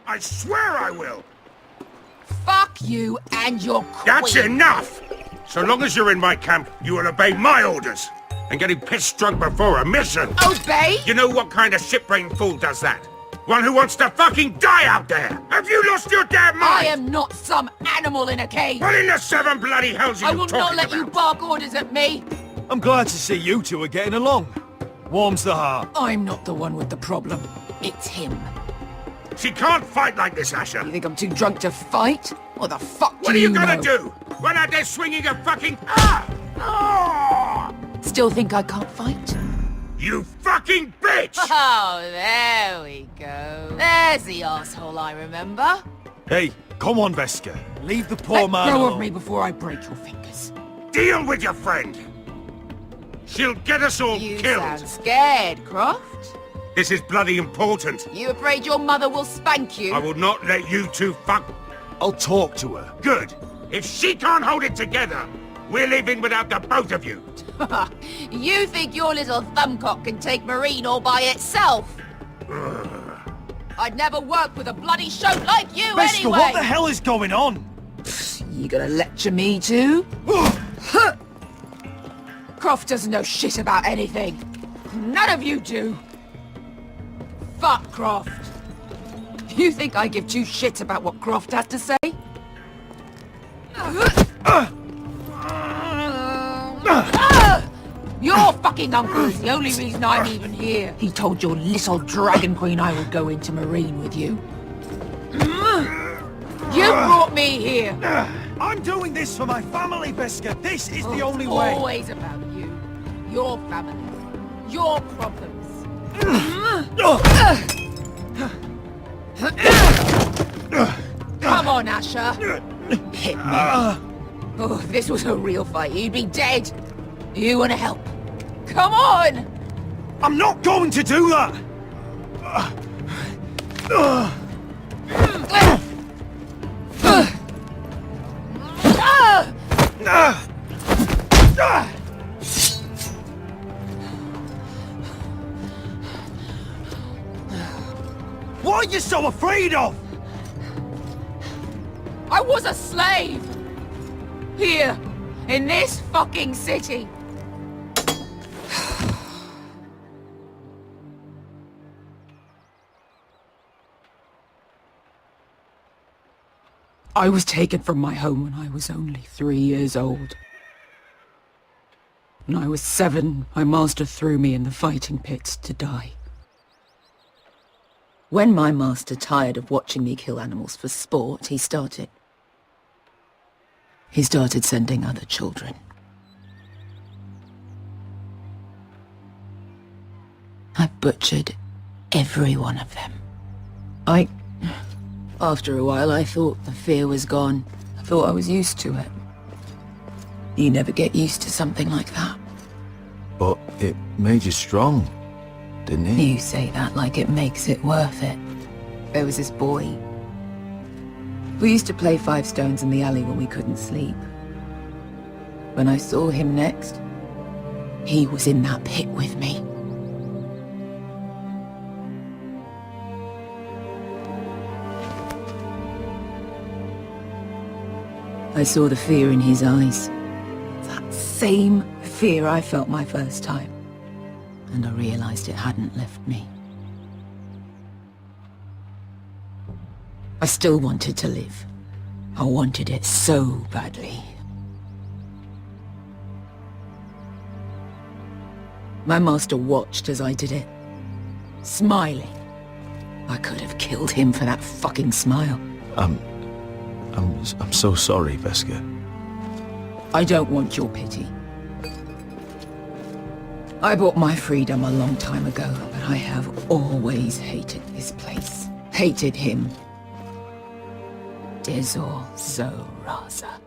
I swear I will! Fuck you and your queen! That's enough! So long as you're in my camp, you will obey my orders. And getting pissed drunk before a mission! Obey? You know what kind of shit-brained fool does that? One who wants to fucking die out there! Have you lost your damn mind? I am not some animal in a cage! What in the seven bloody hells are I you will talking not let about? you bark orders at me! I'm glad to see you two are getting along. Warms the heart. I'm not the one with the problem. It's him. She can't fight like this, Asher! You think I'm too drunk to fight? What the fuck do What are you know? gonna do? Run out there swinging a fucking... Ah! Ah! Still think I can't fight? You fucking bitch! Oh, there we go. There's the asshole I remember. Hey, come on, Veska. Leave the poor Let man go alone. of me before I break your fingers. Deal with your friend! She'll get us all You killed! sound scared, Croft. This is bloody important. You afraid your mother will spank you? I will not let you two fuck... I'll talk to her. Good. If she can't hold it together, we're leaving without the both of you. You think your little thumbcock can take Meereen all by itself? I'd never work with a bloody shoat like you Veska, anyway! what the hell is going on? You gonna lecture me too? Croft doesn't know shit about anything. None of you do. Fuck Croft. You think I give two shits about what Croft has to say? Your fucking uncle is the only reason I'm even here. He told your little dragon queen I would go into Meereen with you. You brought me here. I'm doing this for my family, Veska. This is the only It's way. always about you. Your family. Your problems. Come on, Asher. Hit me. Oh, if this was a real fight, you'd be dead. You want to help? Come on! I'm not going to do that! What are you so afraid of? I was a slave! Here, in this fucking city. I was taken from my home when I was only 3 years old. When I was 7, my master threw me in the fighting pits to die. When my master tired of watching me kill animals for sport, he started sending other children. I butchered every one of them. After a while, I thought the fear was gone. I thought I was used to it. You never get used to something like that. But it made you strong, didn't it? You say that like it makes it worth it. There was this boy. We used to play 5 stones in the alley when we couldn't sleep. When I saw him next, he was in that pit with me. I saw the fear in his eyes. That same fear I felt my first time. And I realized it hadn't left me. I still wanted to live. I wanted it so badly. My master watched as I did it, smiling. I could have killed him for that fucking smile. I'm so sorry, Veska. I don't want your pity. I bought my freedom a long time ago, but I have always hated this place. Hated him. Dezor Zoraza.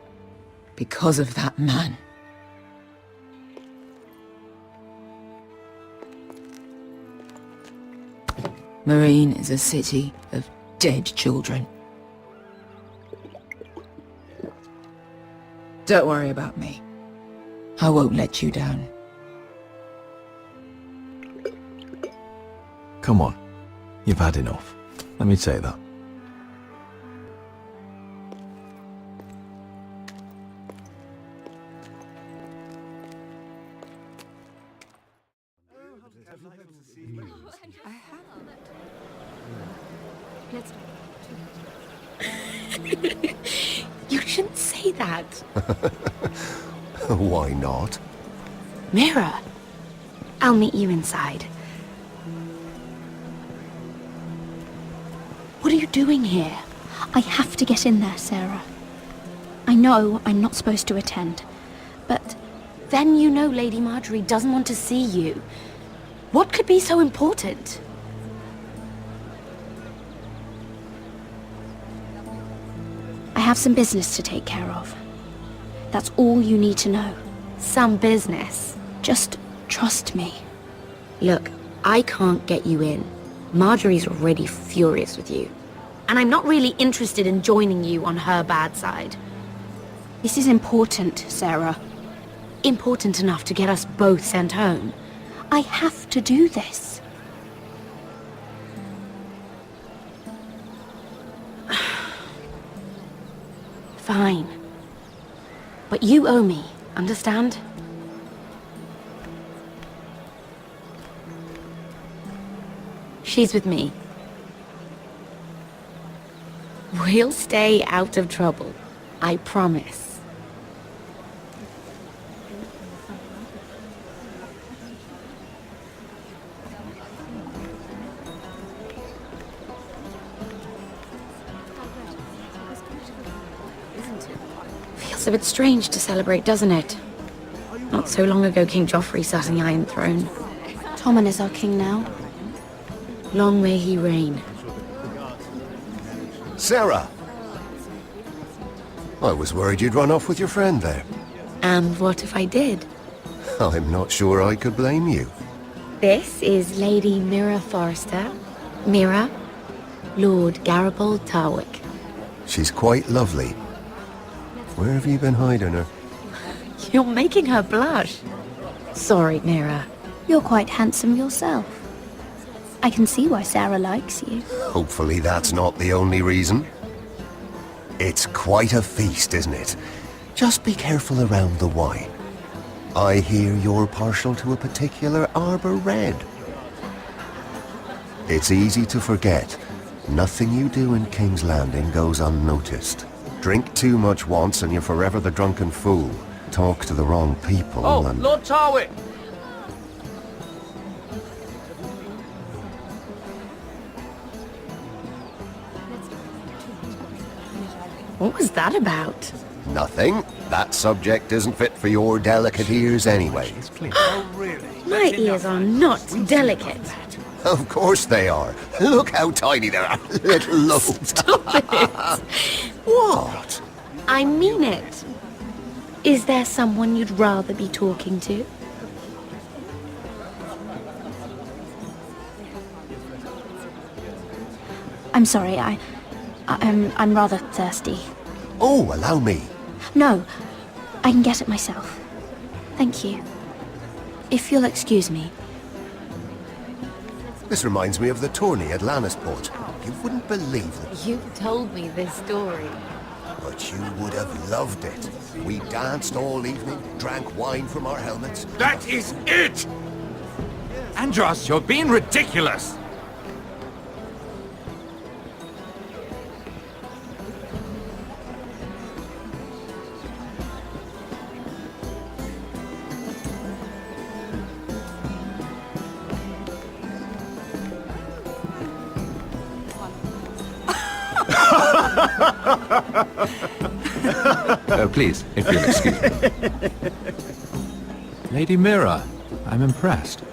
Because of that man. Meereen is a city of dead children. Don't worry about me. I won't let you down. Come on. You've had enough. Let me take that. You shouldn't say that. Why not? Mira, I'll meet you inside. What are you doing here? I have to get in there, Sarah. I know I'm not supposed to attend, but Then you know Lady Marjorie doesn't want to see you. What could be so important? I have some business to take care of. That's all you need to know. Some business. Just trust me. Look, I can't get you in. Marjorie's already furious with you. And I'm not really interested in joining you on her bad side. This is important, Sarah. Important enough to get us both sent home. I have to do this. Fine. But you owe me, understand? She's with me. We'll stay out of trouble. I promise. Feels a bit strange to celebrate, doesn't it? Not so long ago King Joffrey sat on the Iron Throne. Tommen is our king now. Long may he reign. Sarah! I was worried you'd run off with your friend there. And what if I did? I'm not sure I could blame you. This is Lady Ryon Forrester. Mira, Lord Gared Tarwick. She's quite lovely. Where have you been hiding her? You're making her blush. Sorry, Mira. You're quite handsome yourself. I can see why Sarah likes you. Hopefully that's not the only reason. It's quite a feast, isn't it? Just be careful around the wine. I hear you're partial to a particular arbor red. It's easy to forget. Nothing you do in King's Landing goes unnoticed. Drink too much once and you're forever the drunken fool. Talk to the wrong people and... Lord Tarwick! What was that about? Nothing. That subject isn't fit for your delicate ears anyway. My ears are not delicate. Of course they are. Look how tiny they are. Little lobes. Stop it! What? I mean it. Is there someone you'd rather be talking to? I'm sorry, I'm rather thirsty. Oh, allow me. No, I can get it myself. Thank you. If you'll excuse me. This reminds me of the tourney at Lannisport. You wouldn't believe it, You've told me this story. but you would have loved it. We danced all evening, drank wine from our helmets. That is it! Andros, you're being ridiculous! Please, if you'll excuse me. Lady Mira, I'm impressed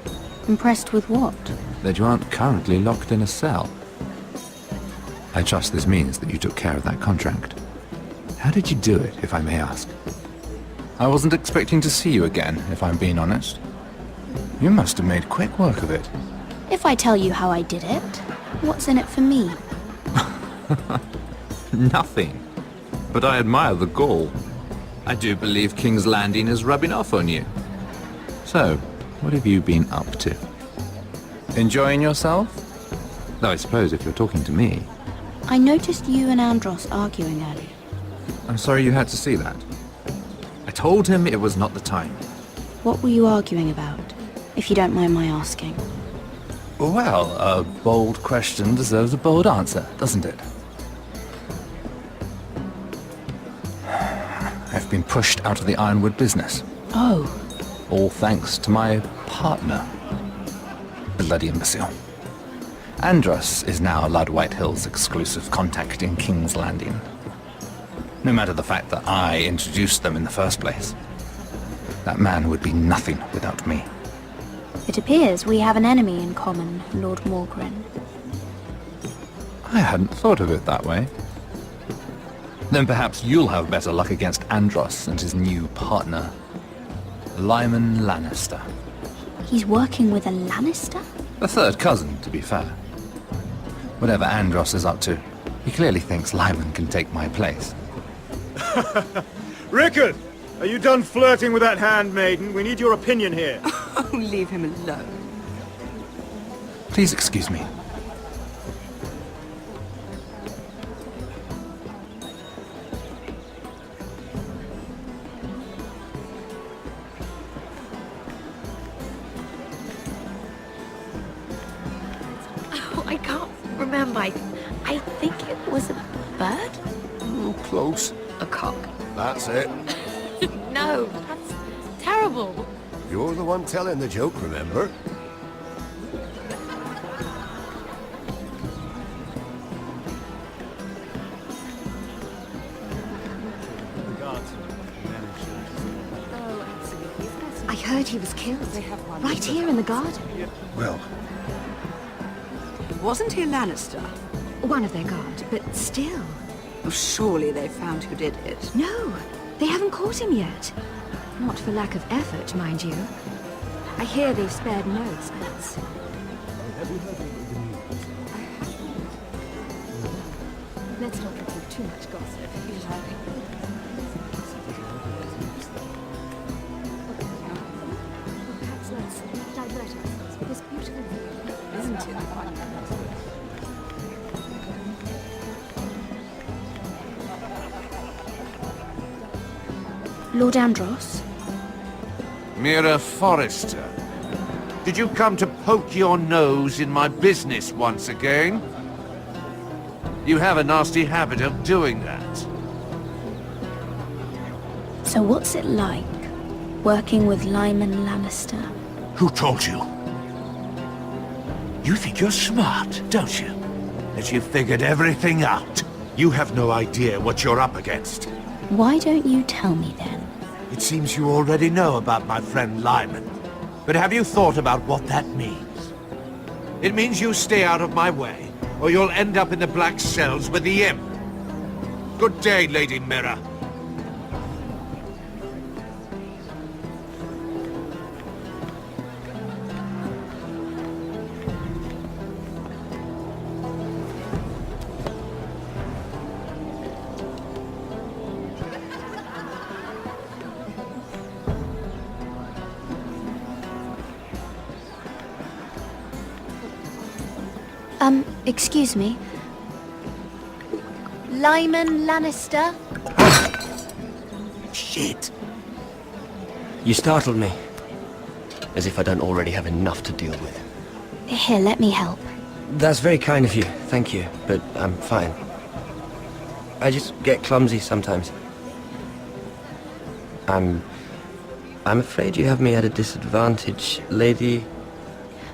Impressed with what? that you aren't currently locked in a cell. I trust this means that you took care of that contract. How did you do it, if I may ask? I wasn't expecting to see you again, if I'm being honest. You must have made quick work of it. If I tell you how I did it, what's in it for me? Nothing. But I admire the gall. I do believe King's Landing is rubbing off on you. So, what have you been up to? Enjoying yourself? Though I suppose if you're talking to me... I noticed you and Andros arguing earlier. I'm sorry you had to see that. I told him it was not the time. What were you arguing about, if you don't mind my asking? Well, a bold question deserves a bold answer, doesn't it? I've been pushed out of the Ironwood business. Oh, All thanks to my partner. Bloody imbecile. Andros is now Lord Whitehill's exclusive contact in King's Landing. No matter the fact that I introduced them in the first place. That man would be nothing without me. It appears we have an enemy in common, Lord Morgren. I hadn't thought of it that way. Then perhaps you'll have better luck against Andros and his new partner, Lyman Lannister. He's working with a Lannister? A third cousin, to be fair. Whatever Andros is up to, he clearly thinks Lyman can take my place. Rickard! Are you done flirting with that handmaiden? We need your opinion here. Oh, leave him alone. Please excuse me. Oh, I can't remember. I think it was a bird? Close. A cock. That's it. No, that's terrible. You're the one telling the joke, remember? I heard he was killed. Right here in the garden. Well, Wasn't he a Lannister? One of their guard, but still. Oh, surely they found who did it. No, they haven't caught him yet. Not for lack of effort, mind you. I hear they've spared no expense. Let's not repeat too much gossip. Perhaps let's divert ourselves with this beautiful view, isn't it? Lord Andros? Ryon Forrester. Did you come to poke your nose in my business once again? You have a nasty habit of doing that. So what's it like, working with Lyman Lannister? Who told you? You think you're smart, don't you? That you've figured everything out. You have no idea what you're up against. Why don't you tell me then? It seems you already know about my friend Lyman. But have you thought about what that means? It means you stay out of my way, or you'll end up in the black cells with the imp. Good day, Lady Mira. Excuse me. Lyman Lannister? Shit. You startled me. As if I don't already have enough to deal with. Here, let me help. That's very kind of you, thank you, but I'm fine. I just get clumsy sometimes. I'm afraid you have me at a disadvantage, Lady...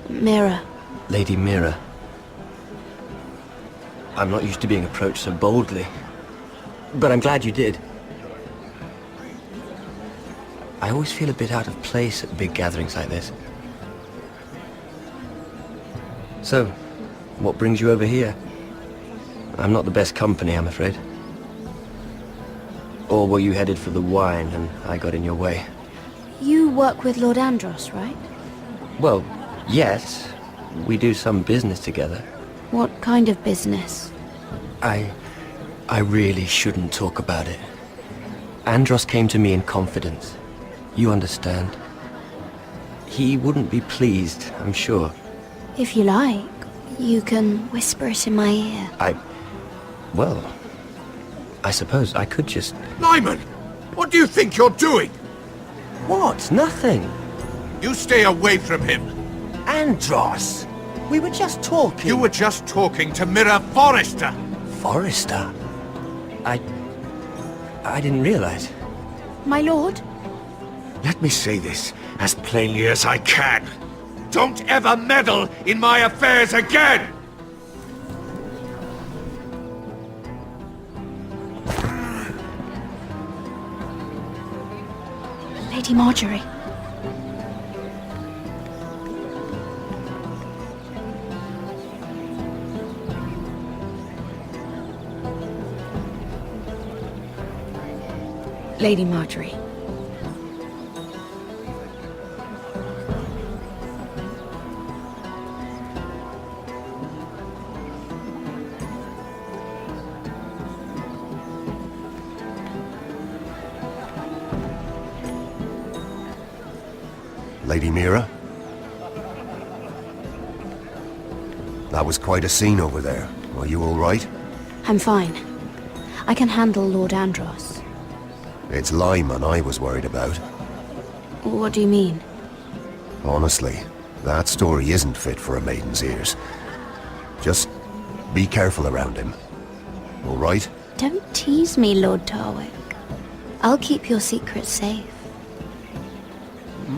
Mira. Lady Mira. I'm not used to being approached so boldly, but I'm glad you did. I always feel a bit out of place at big gatherings like this. So, what brings you over here? I'm not the best company, I'm afraid. Or were you headed for the wine and I got in your way? You work with Lord Andros, right? Well, yes. We do some business together. What kind of business? I really shouldn't talk about it. Andros came to me in confidence. You understand? He wouldn't be pleased, I'm sure. If you like, you can whisper it in my ear. Well, I suppose I could just... Lyman! What do you think you're doing? What? Nothing. You stay away from him. Andros! We were just talking. You were just talking to Mira Forrester. Forrester? I didn't realize. My lord? Let me say this as plainly as I can. Don't ever meddle in my affairs again! Lady Marjorie. Lady Marjorie. Lady Mira? That was quite a scene over there. Are you all right? I'm fine. I can handle Lord Andros. It's Lyman I was worried about. What do you mean? Honestly, that story isn't fit for a maiden's ears. Just be careful around him. All right? Don't tease me, Lord Tarwick. I'll keep your secret safe.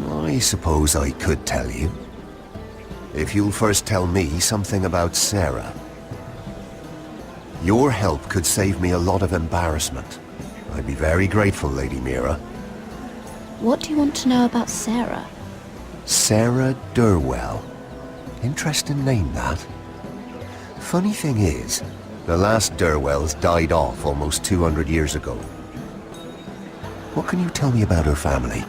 I suppose I could tell you. If you'll first tell me something about Sarah. Your help could save me a lot of embarrassment. I'd be very grateful, Lady Mira. What do you want to know about Sarah? Sarah Durwell. Interesting name, that. Funny thing is, the last Durwells died off almost 200 years ago. What can you tell me about her family?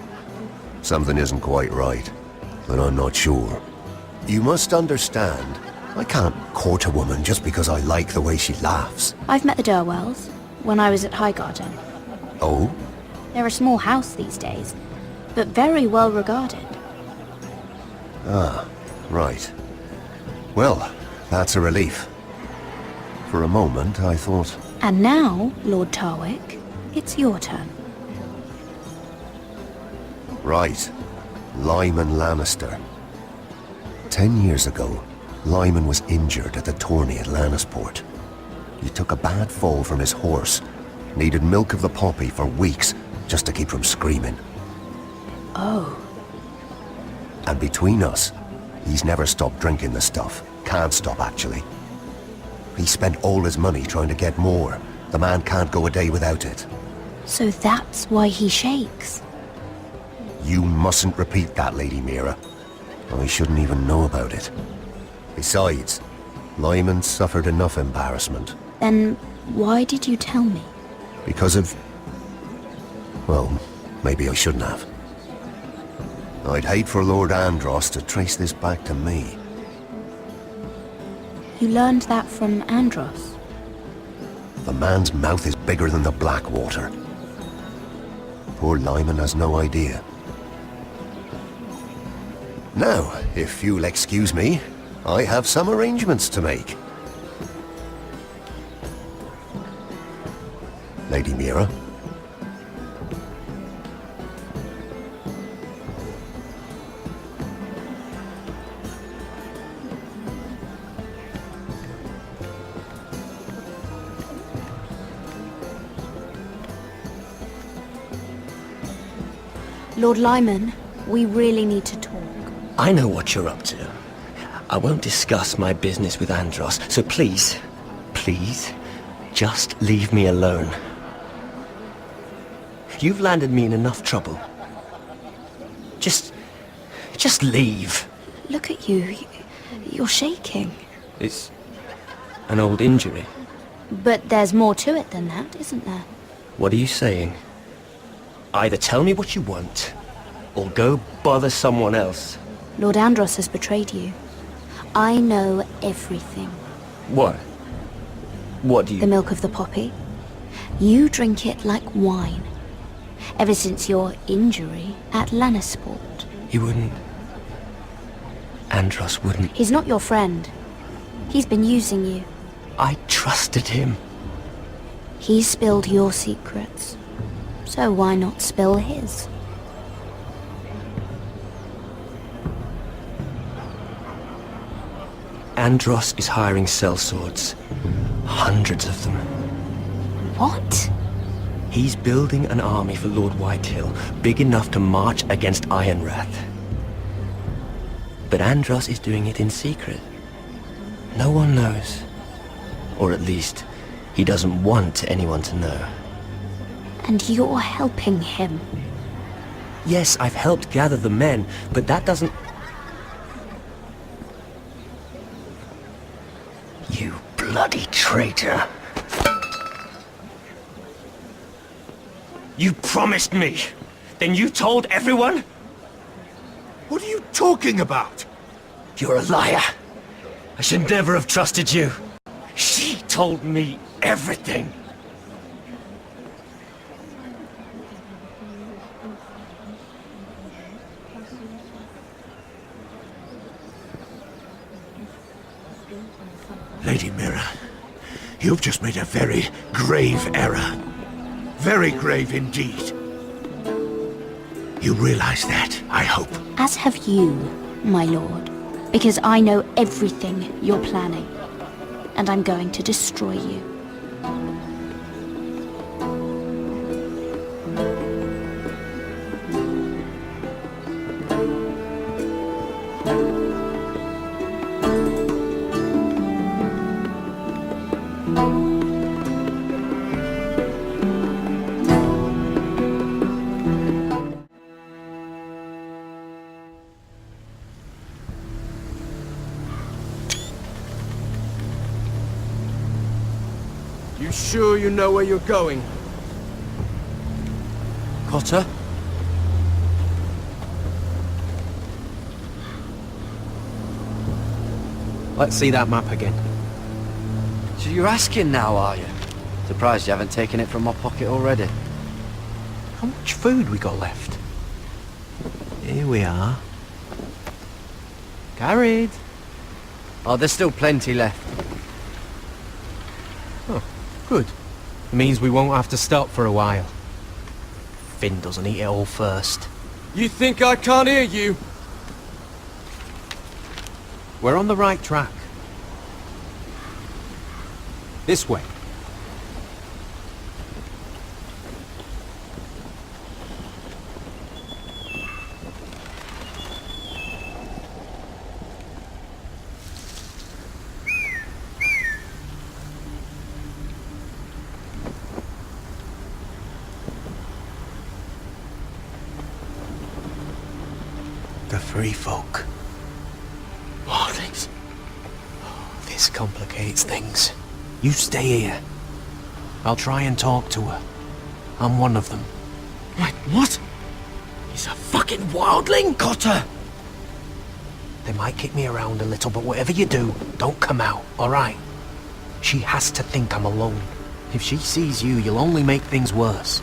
Something isn't quite right, but I'm not sure. You must understand, I can't court a woman just because I like the way she laughs. I've met the Durwells when I was at Highgarden. Oh? They're a small house these days, but very well regarded. Ah, right. Well, that's a relief. For a moment, I thought... And now, Lord Tarwick, it's your turn. Right. Lyman Lannister. 10 years ago, Lyman was injured at the tourney at Lannisport. He took a bad fall from his horse. Needed milk of the poppy for weeks just to keep from screaming. Oh. And between us, he's never stopped drinking the stuff. Can't stop, actually. He spent all his money trying to get more. The man can't go a day without it. So that's why he shakes. You mustn't repeat that, Lady Mira. I shouldn't even know about it. Besides, Lyman suffered enough embarrassment. Then why did you tell me? Because of... well, maybe I shouldn't have. I'd hate for Lord Andros to trace this back to me. You learned that from Andros? The man's mouth is bigger than the Blackwater. Poor Lyman has no idea. Now, if you'll excuse me, I have some arrangements to make. Lady Mira? Lord Lyman, we really need to talk. I know what you're up to. I won't discuss my business with Andros, so please, please, just leave me alone. You've landed me in enough trouble. Just leave. Look at you. You're shaking. It's an old injury. But there's more to it than that, isn't there? What are you saying? Either tell me what you want, or go bother someone else. Lord Andros has betrayed you. I know everything. What? What do you... The milk of the poppy. You drink it like wine. Ever since your injury at Lannisport. He wouldn't... Andros wouldn't... He's not your friend. He's been using you. I trusted him. He spilled your secrets. So why not spill his? Andros is hiring sellswords. Hundreds of them. What? He's building an army for Lord Whitehill, big enough to march against Ironrath. But Andros is doing it in secret. No one knows. Or at least, he doesn't want anyone to know. And you're helping him. Yes, I've helped gather the men, but that doesn't... You bloody traitor. You promised me. Then you told everyone? What are you talking about? You're a liar. I should never have trusted you. She told me everything. Lady Mira, you've just made a very grave error. Very grave indeed. You realize that, I hope. As have you, my lord. Because I know everything you're planning. And I'm going to destroy you. You sure you know where you're going? Cotter? Let's see that map again. So you're asking now, are you? Surprised you haven't taken it from my pocket already. How much food we got left? Here we are. Gared. Oh, there's still plenty left. Oh, good. It means we won't have to stop for a while. Finn doesn't eat it all first. You think I can't hear you? We're on the right track. This way. The free folk. Wildlings. This complicates things. You stay here. I'll try and talk to her. I'm one of them. Wait, what? He's a fucking wildling, Cotter! They might kick me around a little, but whatever you do, don't come out, alright? She has to think I'm alone. If she sees you, you'll only make things worse.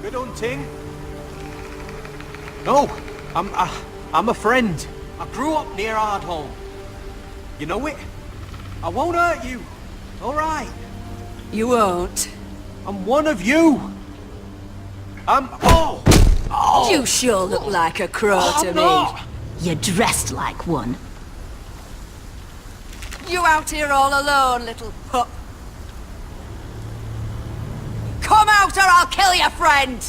Good hunting. No, I'm a friend. I grew up near Ardhome. You know it? I won't hurt you. All right. You won't. I'm one of you. Oh! You sure look like a crow to me. Not. You're dressed like one. You out here all alone, little pup? Come out or I'll kill your friend!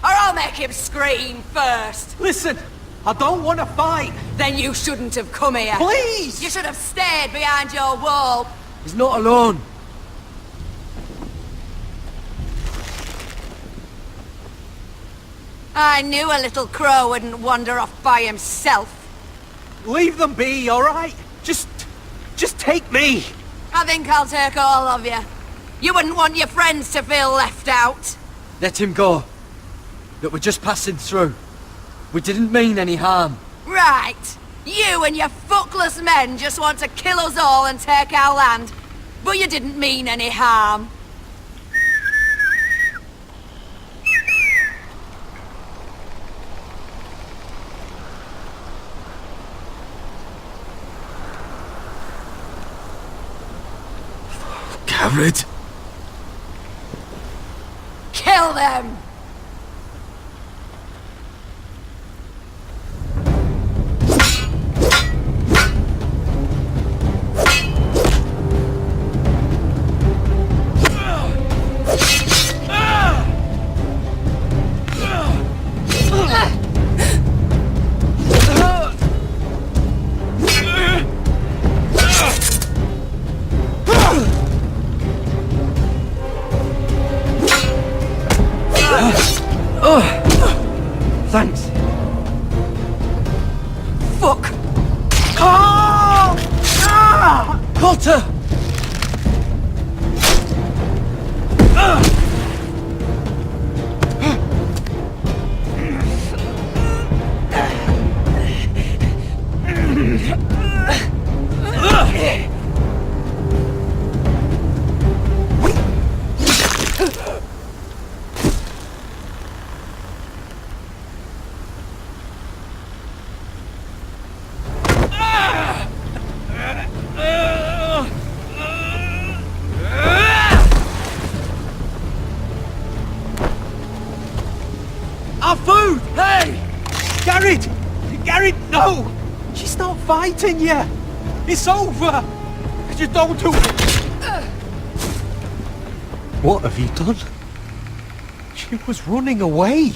Or I'll make him scream first! Listen, I don't want to fight. Then you shouldn't have come here. Please! You should have stayed behind your wall. He's not alone. I knew a little crow wouldn't wander off by himself. Leave them be, all right? Just take me. I think I'll take all of you. You wouldn't want your friends to feel left out. Let him go. Look, we're just passing through. We didn't mean any harm. Right. You and your fuckless men just want to kill us all and take our land. But you didn't mean any harm. Gared? Kill them! Thanks. Fuck! Oh! Ah! Potter! Our food! Hey! Gared! Gared, no! She's not fighting yet! It's over! Just don't do it! What have you done? She was running away!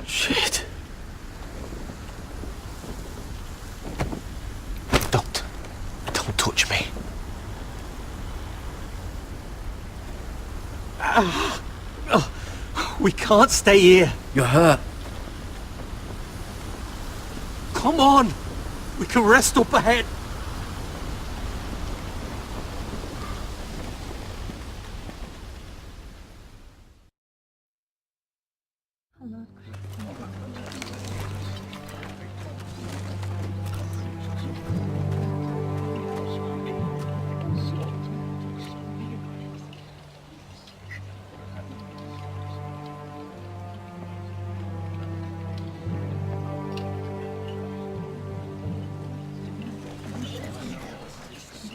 Shit. Don't touch me. We can't stay here. You're hurt. Come on. We can rest up ahead.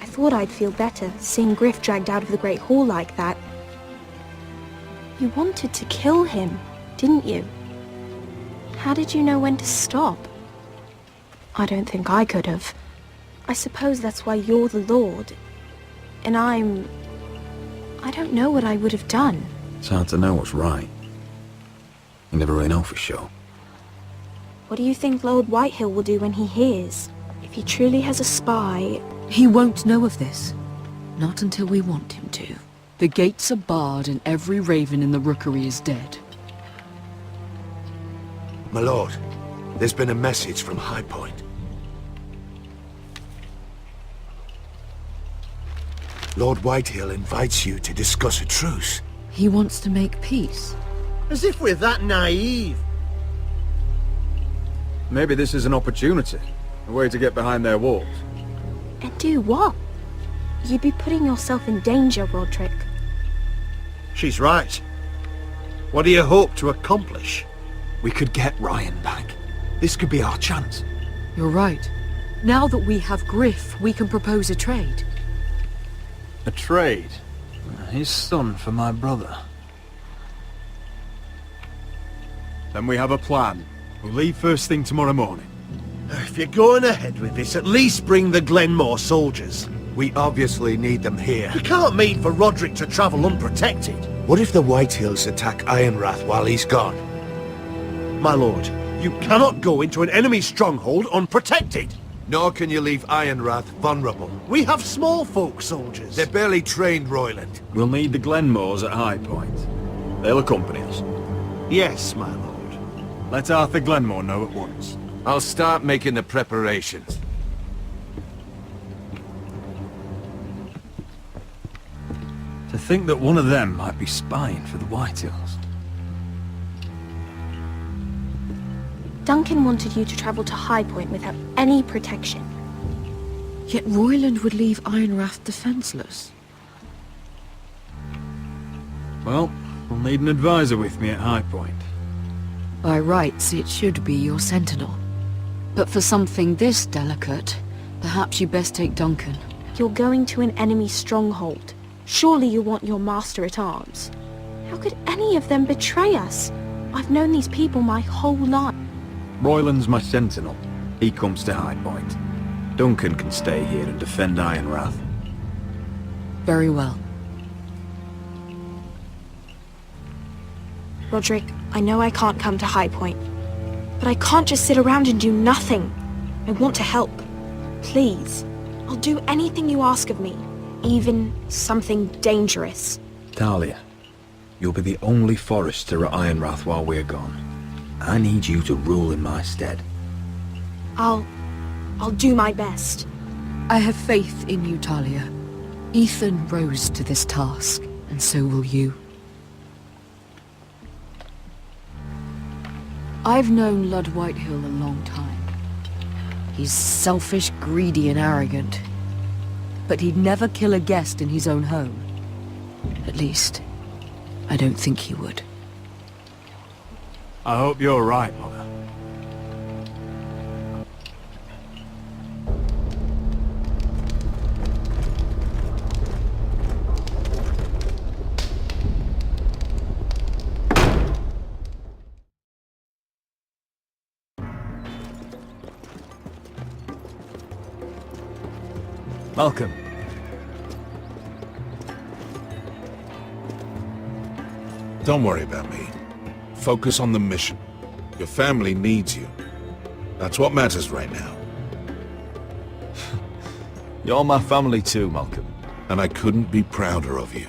I thought I'd feel better, seeing Griff dragged out of the Great Hall like that. You wanted to kill him, didn't you? How did you know when to stop? I don't think I could have. I suppose that's why you're the Lord. And I don't know what I would have done. It's hard to know what's right. You never really know for sure. What do you think Lord Whitehill will do when he hears? If he truly has a spy... He won't know of this. Not until we want him to. The gates are barred and every raven in the rookery is dead. My lord, there's been a message from High Point. Lord Whitehill invites you to discuss a truce. He wants to make peace. As if we're that naive. Maybe this is an opportunity. A way to get behind their walls. And do what? You'd be putting yourself in danger, Rodrik. She's right. What do you hope to accomplish? We could get Ryon back. This could be our chance. You're right. Now that we have Griff, we can propose a trade. A trade? His son for my brother. Then we have a plan. We'll leave first thing tomorrow morning. If you're going ahead with this, at least bring the Glenmore soldiers. We obviously need them here. We can't mean for Rodrik to travel unprotected. What if the Whitehills attack Ironrath while he's gone? My lord, you cannot go into an enemy stronghold unprotected. Nor can you leave Ironrath vulnerable. We have small folk soldiers. They're barely trained, Royland. We'll need the Glenmores at High Point. They'll accompany us. Yes, my lord. Let Arthur Glenmore know at once. I'll start making the preparations. To think that one of them might be spying for the Whitehills. Duncan wanted you to travel to High Point without any protection. Yet Royland would leave Ironrath defenseless. Well, we'll need an advisor with me at High Point. By rights, it should be your sentinel. But for something this delicate, perhaps you best take Duncan. You're going to an enemy stronghold. Surely you want your master-at-arms. How could any of them betray us? I've known these people my whole life. Royland's my sentinel. He comes to High Point. Duncan can stay here and defend Ironrath. Very well. Rodrik, I know I can't come to High Point, but I can't just sit around and do nothing. I want to help. Please. I'll do anything you ask of me, even something dangerous. Talia, you'll be the only Forrester at Ironrath while we're gone. I need you to rule in my stead. I'll do my best. I have faith in you, Talia. Ethan rose to this task, and so will you. I've known Lord Whitehill a long time. He's selfish, greedy, and arrogant. But he'd never kill a guest in his own home. At least, I don't think he would. I hope you're right, Mother. Malcolm. Don't worry about me. Focus on the mission. Your family needs you. That's what matters right now. You're my family too, Malcolm. And I couldn't be prouder of you.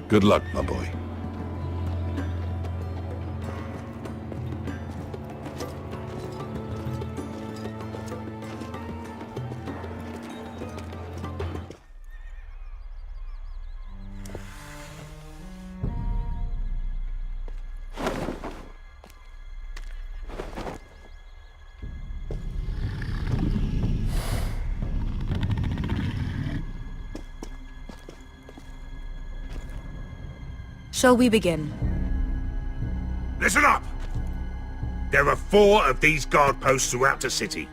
Good luck, my boy. Shall we begin? Listen up! There are 4 of these guard posts throughout the city.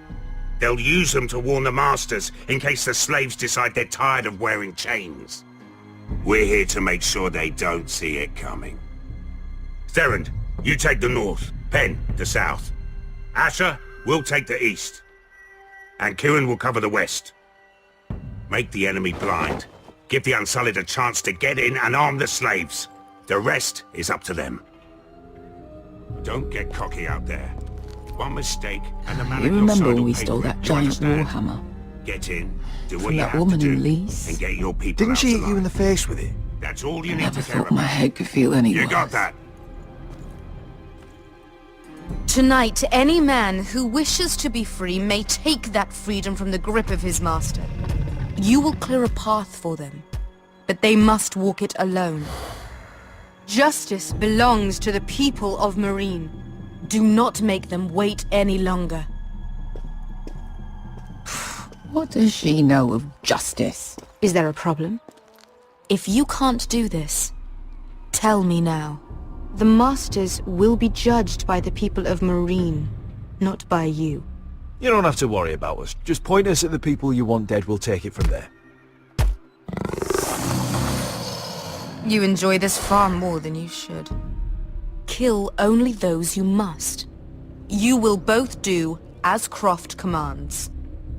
They'll use them to warn the masters in case the slaves decide they're tired of wearing chains. We're here to make sure they don't see it coming. Therend, you take the north. Penn, the south. Asher, we'll take the east. And Kieran will cover the west. Make the enemy blind. Give the Unsullied a chance to get in and arm the slaves. The rest is up to them. Don't get cocky out there. One mistake and the man You at your remember side when will we pay stole for it. that You giant understand? warhammer? Get in, do what From you that have to woman do, in Lease? and get your people Didn't out she hit you in alive. the face with it? That's all you I need never to care thought about. my head could feel any You worse. got that? Tonight, any man who wishes to be free may take that freedom from the grip of his master. You will clear a path for them, but they must walk it alone. Justice belongs to the people of Meereen. Do not make them wait any longer. What does she know of justice? Is there a problem? If you can't do this, tell me now. The Masters will be judged by the people of Meereen, not by you. You don't have to worry about us. Just point us at the people you want dead, we'll take it from there. You enjoy this far more than you should. Kill only those you must. You will both do as Croft commands.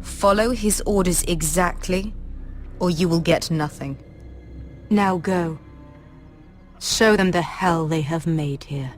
Follow his orders exactly, or you will get nothing. Now go. Show them the hell they have made here.